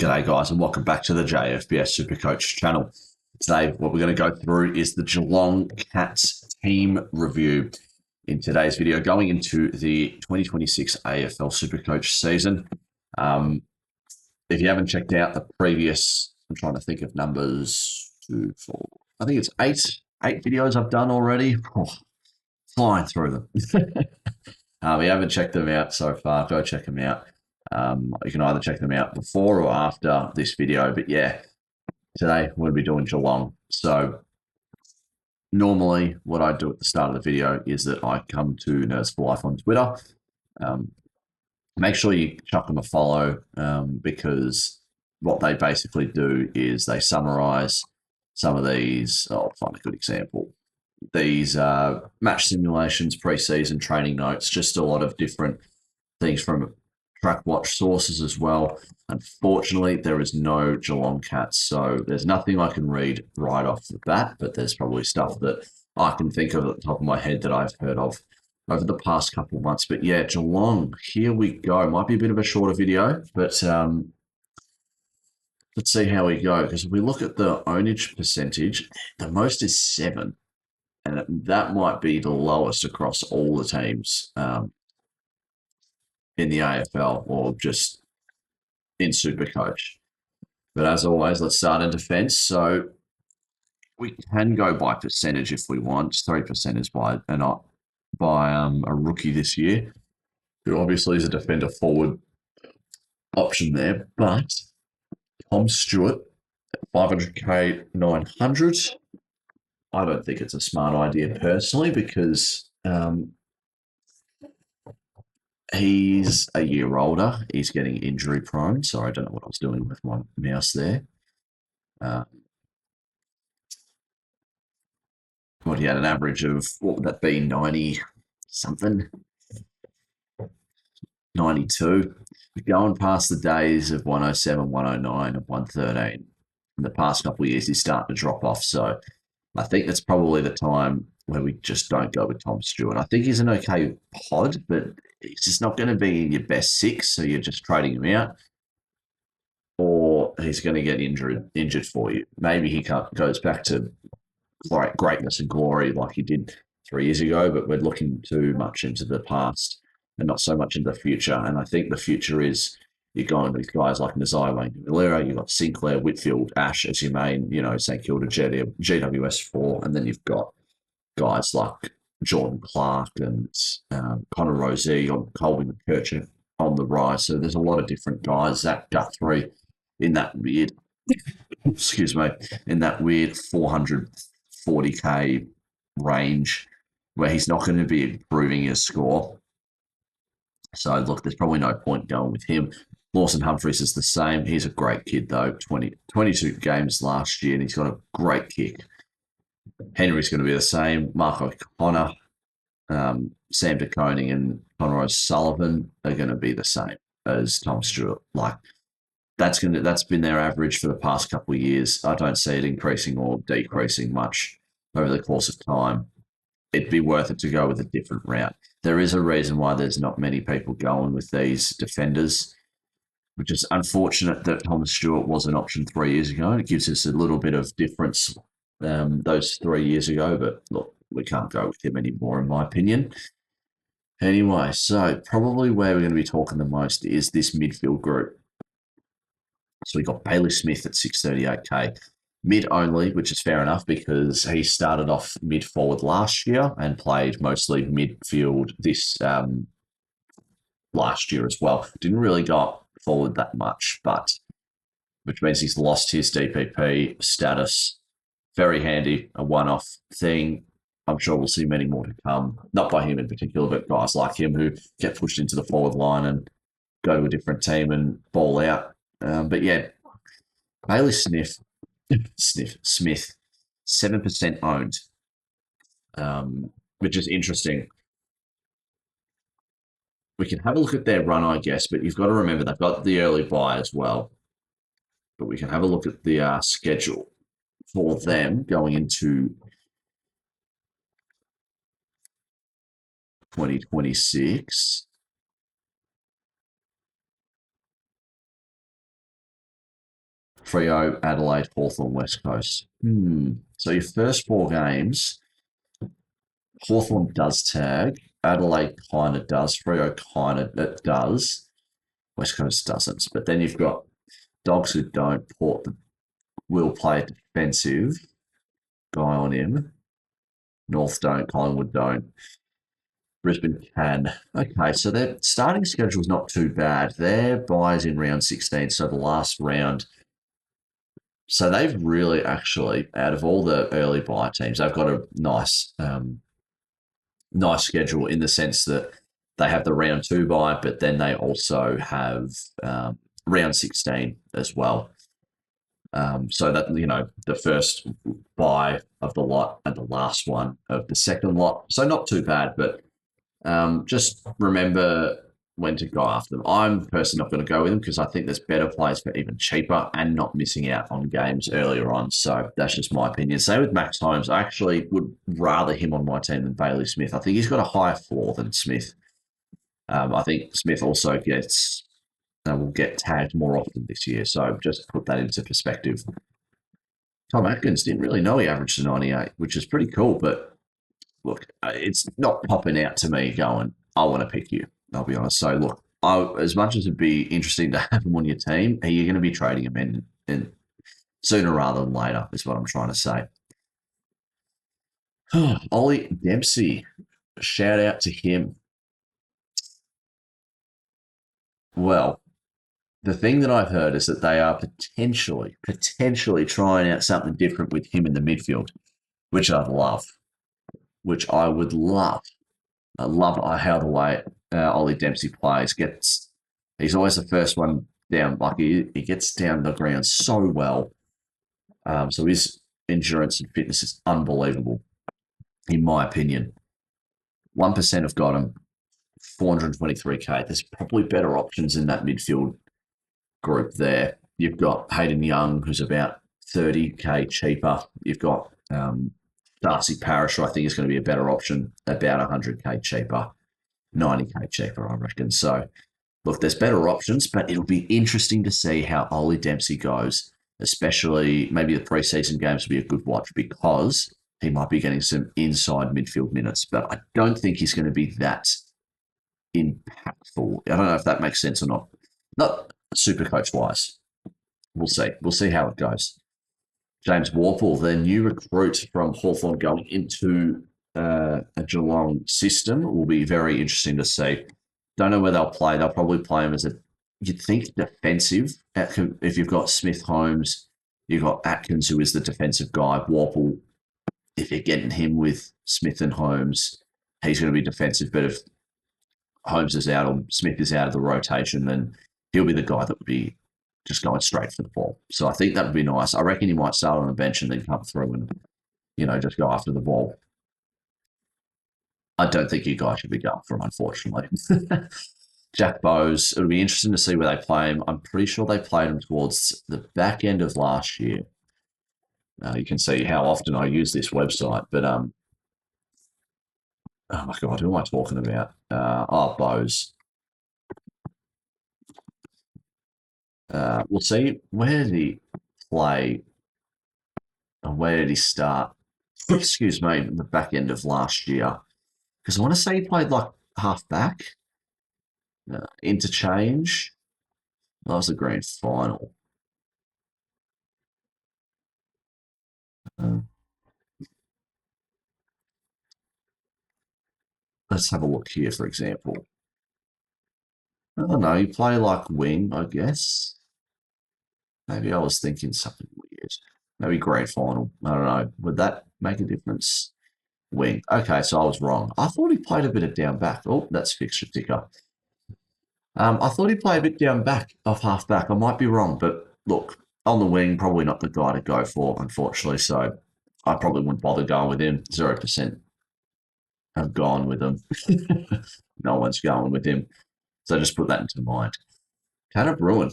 G'day guys and welcome back to the JFBS SuperCoach channel. Today what we're going to go through is the Geelong Cats team review in today's video going into the 2026 AFL SuperCoach season. If you haven't checked out the previous, I'm trying to think of numbers, 2, 4, I think it's eight videos I've done already. Flying through them. If you haven't checked them out so far, go check them out. You can either check them out before or after this video, but yeah, today we're going to be doing Geelong. So normally what I do at the start of the video is that I come to Nerds for Life on Twitter. Make sure you chuck them a follow because what they basically do is they summarize some of these. I'll find a good example. These match simulations, preseason training notes, just a lot of different things from track watch sources as well. Unfortunately, there is no Geelong Cats, so there's nothing I can read right off the bat, but there's probably stuff that I can think of at the top of my head that I've heard of over the past couple of months. But yeah, Geelong, here we go. Might be a bit of a shorter video, but let's see how we go. Because if we look at the ownage percentage, the most is 7, and that might be the lowest across all the teams in the AFL or just in SuperCoach. But as always, let's start in defence. So we can go by percentage if we want. 3% is by a rookie this year, who obviously is a defender forward option there. But Tom Stewart at 500k 900. I don't think it's a smart idea personally because he's a year older. He's getting injury prone. Sorry, I don't know what I was doing with my mouse there. What he had an average of, what would that be, 90 something? 92. We're going past the days of 107, 109, and 113. In the past couple of years, he's starting to drop off. So I think that's probably the time where we just don't go with Tom Stewart. I think he's an okay pod, but he's just not going to be in your best 6, so you're just trading him out. Or he's going to get injured for you. Maybe he goes back to greatness and glory like he did 3 years ago, but we're looking too much into the past and not so much into the future. And I think the future is you're going with guys like Nazai Wang-Milera, you've got Sinclair, Whitfield, Ash as your main, St Kilda, GWS4, and then you've got guys like Jordan Clark and Connor Rozee, Colby McKercher on the rise. So there's a lot of different guys. Zach Guthrie in that weird, in that weird 440k range where he's not going to be improving his score. So look, there's probably no point going with him. Lawson Humphries is the same. He's a great kid though. 22 games last year and he's got a great kick. Henry's going to be the same. Mark O'Connor, Sam De Koning and Conor O'Sullivan are going to be the same as Tom Stewart. Like that's been their average for the past couple of years. I don't see it increasing or decreasing much over the course of time. It'd be worth it to go with a different route. There is a reason why there's not many people going with these defenders, which is unfortunate that Thomas Stewart was an option 3 years ago. It gives us a little bit of difference those 3 years ago, but look, we can't go with him anymore, in my opinion. Anyway, so probably where we're going to be talking the most is this midfield group. So we got Bailey Smith at 638k. Mid only, which is fair enough because he started off mid forward last year and played mostly midfield this last year as well. Didn't really go forward that much, but which means he's lost his DPP status. Very handy, a one-off thing. I'm sure we'll see many more to come. Not by him in particular, but guys like him who get pushed into the forward line and go to a different team and ball out. But yeah, Bailey Smith, 7% owned, which is interesting. We can have a look at their run, I guess, but you've got to remember they've got the early buy as well. But we can have a look at the schedule for them going into 2026. Freo, Adelaide, Hawthorn, West Coast. So your first 4 games, Hawthorn does tag. Adelaide kind of does. Freo kind of does. West Coast doesn't. But then you've got Dogs who don't. Port will play a defensive guy on him. North don't. Collingwood don't. Brisbane can. Okay, so their starting schedule is not too bad. Their buys in round 16, so the last round. So they've really actually, out of all the early buy teams, they've got a nice schedule in the sense that they have the round 2 buy, but then they also have round 16 as well. So that, the first buy of the lot and the last one of the second lot. So not too bad, but just remember when to go after them. I'm personally not going to go with them because I think there's better players for even cheaper and not missing out on games earlier on. So that's just my opinion. Same with Max Holmes. I actually would rather him on my team than Bailey Smith. I think he's got a higher floor than Smith. I think Smith also will get tagged more often this year. So just put that into perspective. Tom Atkins didn't really know he averaged a 98, which is pretty cool. But look, it's not popping out to me going, I want to pick you. I'll be honest. So look, as much as it'd be interesting to have him on your team, you're going to be trading him in sooner rather than later, is what I'm trying to say. Ollie Dempsey, shout out to him. Well, the thing that I've heard is that they are potentially trying out something different with him in the midfield, which I'd love. Which I would love. I love how the way Ollie Dempsey plays. He's always the first one down. Like he gets down the ground so well. So his endurance and fitness is unbelievable, in my opinion. 1% have got him. 423k. There's probably better options in that midfield group there. You've got Hayden Young, who's about 30k cheaper. You've got Darcy Parish, who I think is going to be a better option, about 100k cheaper, 90k cheaper, I reckon. So, look, there's better options, but it'll be interesting to see how Ollie Dempsey goes, especially maybe the preseason games will be a good watch because he might be getting some inside midfield minutes, but I don't think he's going to be that impactful. I don't know if that makes sense or not. Not super coach wise. We'll see. We'll see how it goes. James Warple, their new recruit from Hawthorn going into a Geelong system, will be very interesting to see. Don't know where they'll play. They'll probably play him as you'd think, defensive. If you've got Smith Holmes, you've got Atkins, who is the defensive guy. Warple, if you're getting him with Smith and Holmes, he's going to be defensive. But if Holmes is out or Smith is out of the rotation, then he'll be the guy that would be just going straight for the ball. So I think that would be nice. I reckon he might start on the bench and then come through and, just go after the ball. I don't think you guys should be going for him, unfortunately. Jack Bowes, it'll be interesting to see where they play him. I'm pretty sure they played him towards the back end of last year. You can see how often I use this website, but oh my God, who am I talking about? Bowes. We'll see. Where did he play? Where did he start? Excuse me, in the back end of last year. Because I want to say he played like half back. Interchange. That was the grand final. Let's have a look here, for example. I don't know. You play like wing, I guess. Maybe I was thinking something weird. Maybe grand final. I don't know. Would that make a difference? Wing. Okay, so I was wrong. I thought he played a bit of down back. Oh, that's fixture ticker. I thought he played a bit down back, off half back. I might be wrong, but look, on the wing, probably not the guy to go for, unfortunately. So I probably wouldn't bother going with him. 0% have gone with him. No one's going with him. So just put that into mind. Tanner Bruin.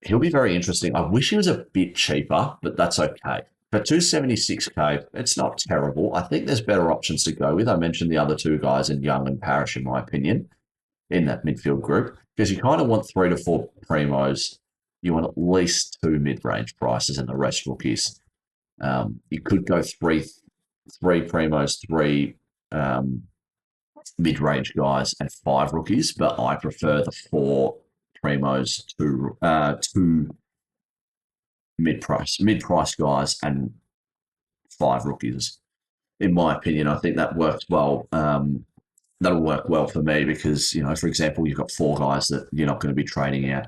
He'll be very interesting. I wish he was a bit cheaper, but that's okay. For 276k, it's not terrible. I think there's better options to go with. I mentioned the other two guys in Young and Parish, in my opinion, in that midfield group, because you kind of want 3 to 4 primos you want at least two mid-range prices and the rest rookies. You could go three primos, three um, mid-range guys, and five rookies, but I prefer the four primos to two mid-price guys and five rookies. In my opinion, I think that works well. That'll work well for me because, for example, you've got four guys that you're not going to be trading out.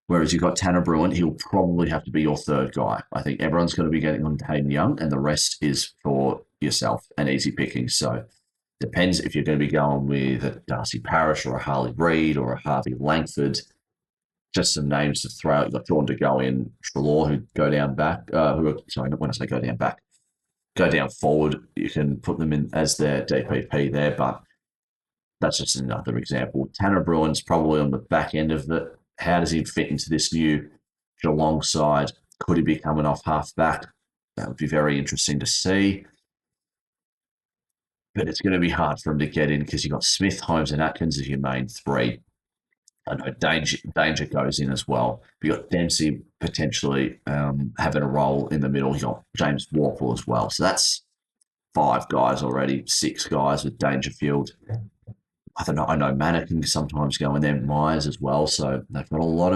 Whereas you've got Tanner Bruin, he'll probably have to be your third guy. I think everyone's going to be getting on Hayden Young, and the rest is for yourself and easy picking. So depends if you're going to be going with a Darcy Parish or a Harley Reid or a Harvey Langford. Just some names to throw out. You've got Drawn to go in, Trelaw, who go down back. Sorry, when I say go down back, go down forward. You can put them in as their DPP there, but that's just another example. Tanner Bruin's probably on the back end of it. How does he fit into this new Geelong side? Could he be coming off half back? That would be very interesting to see. But it's going to be hard for him to get in because you've got Smith, Holmes, and Atkins as your main three. I know Danger goes in as well. You've got Dempsey potentially having a role in the middle. You've got James Warple as well. So that's five guys already, six guys with Dangerfield. I don't know. I know Manor can sometimes go in there, Myers as well. So they've got a lot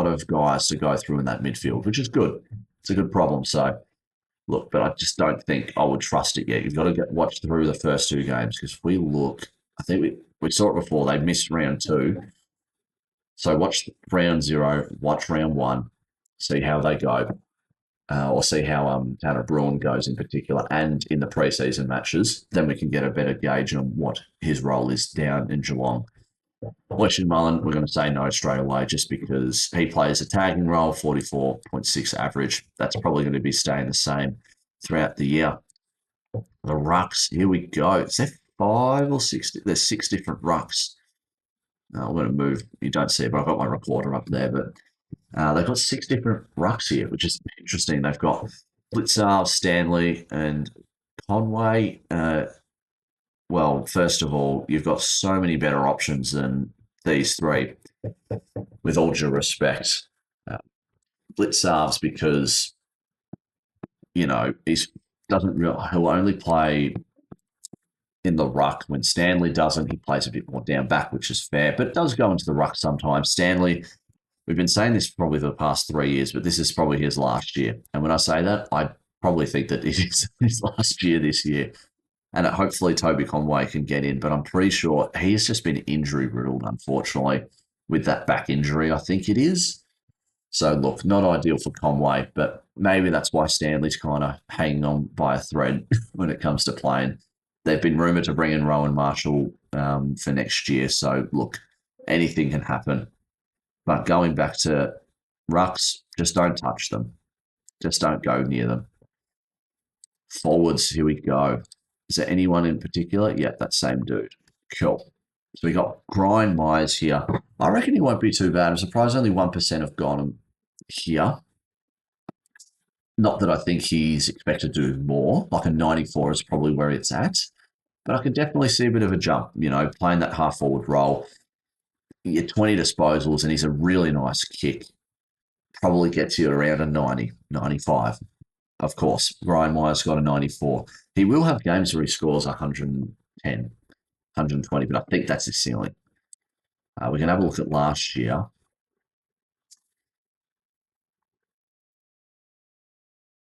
of guys to go through in that midfield, which is good. It's a good problem. So look, but I just don't think I would trust it yet. You've got to watch through the first two games because if we look, I think we saw it before. They missed round two. So watch round 0, watch round 1, see how they go, or see how Tanner Bruin goes in particular, and in the preseason matches. Then we can get a better gauge on what his role is down in Geelong. Weston Mullen, we're going to say no straight away just because he plays a tagging role, 44.6 average. That's probably going to be staying the same throughout the year. The rucks, here we go. Is there 5 or 6? There's 6 different rucks. I'm going to move. You don't see it, but I've got my recorder up there. But they've got 6 different rucks here, which is interesting. They've got Blitzar, Stanley, and Conway. Well, first of all, you've got so many better options than these three, with all due respect. Blitzar's because, he'll only play in the ruck. When Stanley doesn't, he plays a bit more down back, which is fair, but it does go into the ruck sometimes. Stanley, we've been saying this probably for the past 3 years, but this is probably his last year. And when I say that, I probably think that it is his last year this year. And hopefully Toby Conway can get in, but I'm pretty sure he's just been injury riddled, unfortunately, with that back injury, I think it is. So, look, not ideal for Conway, but maybe that's why Stanley's kind of hanging on by a thread when it comes to playing. They've been rumoured to bring in Rowan Marshall for next year. So, look, anything can happen. But going back to rucks, just don't touch them. Just don't go near them. Forwards, here we go. Is there anyone in particular? Yeah, that same dude. Cool. So we got Grind Myers here. I reckon he won't be too bad. I'm surprised only 1% have gone him here. Not that I think he's expected to do more. Like a 94 is probably where it's at. But I can definitely see a bit of a jump, playing that half-forward role. You get 20 disposals, and he's a really nice kick. Probably gets you around a 90, 95. Of course, Ryan Myers got a 94. He will have games where he scores 110, 120, but I think that's his ceiling. We can have a look at last year.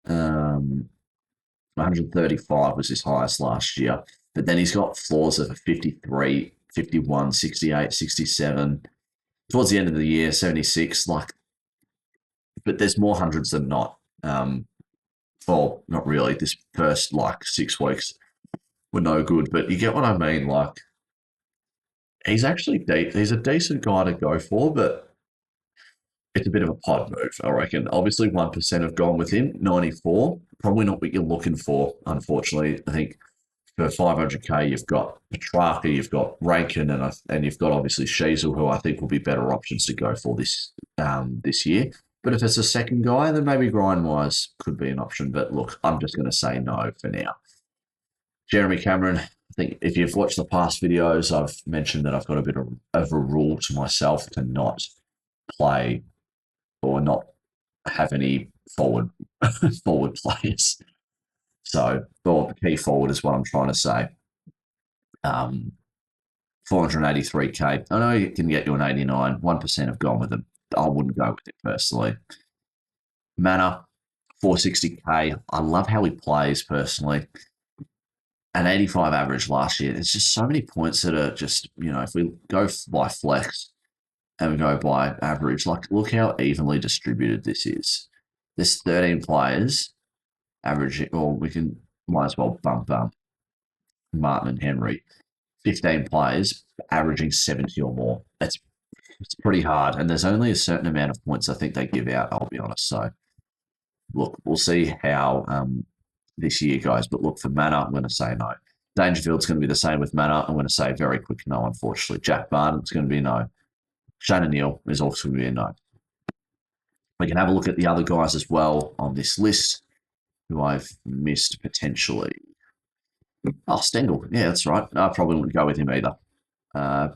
135 was his highest last year, but then he's got floors of a 53, 51, 68, 67. Towards the end of the year, 76. But there's more hundreds than not. Well, not really. This first 6 weeks were no good, but you get what I mean. He's actually deep. He's a decent guy to go for, but it's a bit of a pod move, I reckon. Obviously, 1% have gone with him. 94, probably not what you're looking for. Unfortunately, I think for 500k, you've got Petrarca, you've got Rankin, and you've got obviously Sheasel, who I think will be better options to go for this year. But if it's a second guy, then maybe Grindwise could be an option. But look, I'm just going to say no for now. Jeremy Cameron, I think if you've watched the past videos, I've mentioned that I've got a bit of a rule to myself to not play or not have any forward forward players. So, or key forward is what I'm trying to say. 483k. I know it can get you an 89. 1% have gone with it. I wouldn't go with it personally. Manor, 460k. I love how he plays personally. An 85 average last year. There's just so many points that are just, if we go by flex and we go by average, like look how evenly distributed this is. There's 13 players averaging, or might as well bump Martin and Henry. 15 players averaging 70 or more. It's pretty hard. And there's only a certain amount of points I think they give out, I'll be honest. So, look, we'll see how this year goes. But look, for Manor, I'm going to say no. Dangerfield's going to be the same with Manor. I'm going to say very quick no, unfortunately. Jack Barnett's going to be a no. Shane O'Neill is also going to be a no. We can have a look at the other guys as well on this list who I've missed potentially. Oh, Stengel. Yeah, that's right. I probably wouldn't go with him either.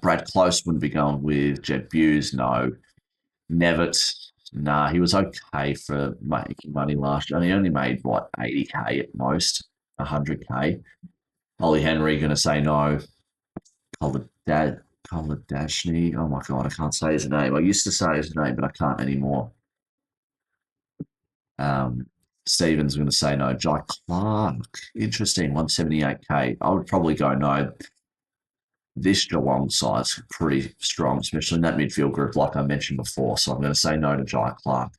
Brad Close wouldn't be going with. Jed Hughes, no. Nevitt, nah, he was okay for making money last year. And he only made, 80k at most, 100k. Ollie Henry, going to say no. Koladashny, oh my God, I can't say his name. I used to say his name, but I can't anymore. Stevens going to say no. Jai Clark, interesting, 178k. I would probably go no. This Geelong side's pretty strong, especially in that midfield group, like I mentioned before. So I'm going to say no to Jai Clark.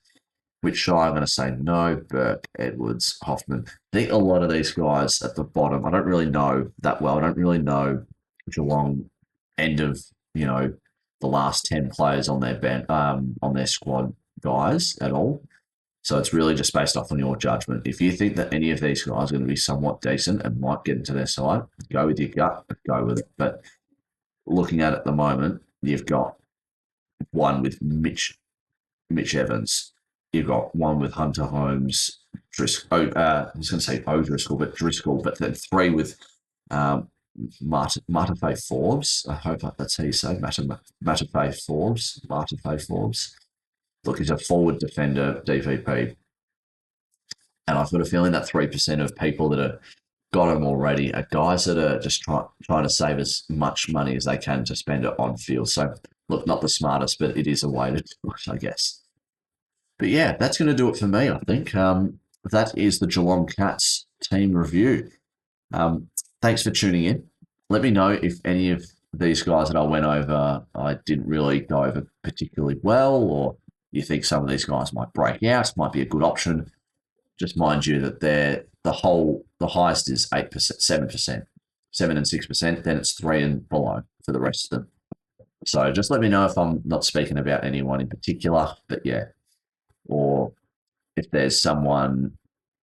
Which Shy, I'm going to say no. Burke, Edwards, Hoffman. I think a lot of these guys at the bottom, I don't really know that well. I don't really know Geelong end of, the last 10 players on their squad guys at all. So it's really just based off on your judgment. If you think that any of these guys are going to be somewhat decent and might get into their side, go with your gut, go with it. But looking at it at the moment, you've got one with Mitch Evans. You've got one with Hunter Holmes, Driscoll. I was going to say O'Driscoll, but Driscoll. But then three with Matafei Forbes. I hope that's how you say Matafei Forbes. Matafei Forbes. Look, he's a forward defender, DVP. And I've got a feeling that 3% of people that are got him already are guys that are just trying to save as much money as they can to spend it on field. So, look, not the smartest, but it is a way to do it, I guess. But yeah, that's going to do it for me, I think. That is the Geelong Cats team review. Thanks for tuning in. Let me know if any of these guys that I went over, I didn't really go over particularly well, or you think some of these guys might break out, might be a good option. Just mind you that the highest is 8%, 7%, 7 and 6%. Then it's 3 and below for the rest of them. So just let me know if I'm not speaking about anyone in particular. But yeah, or if there's someone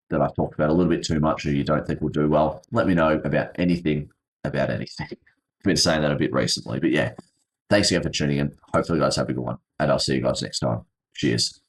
that I've talked about a little bit too much or you don't think will do well, let me know about anything. I've been saying that a bit recently. But yeah, thanks again for tuning in. Hopefully you guys have a good one. And I'll see you guys next time. Cheers.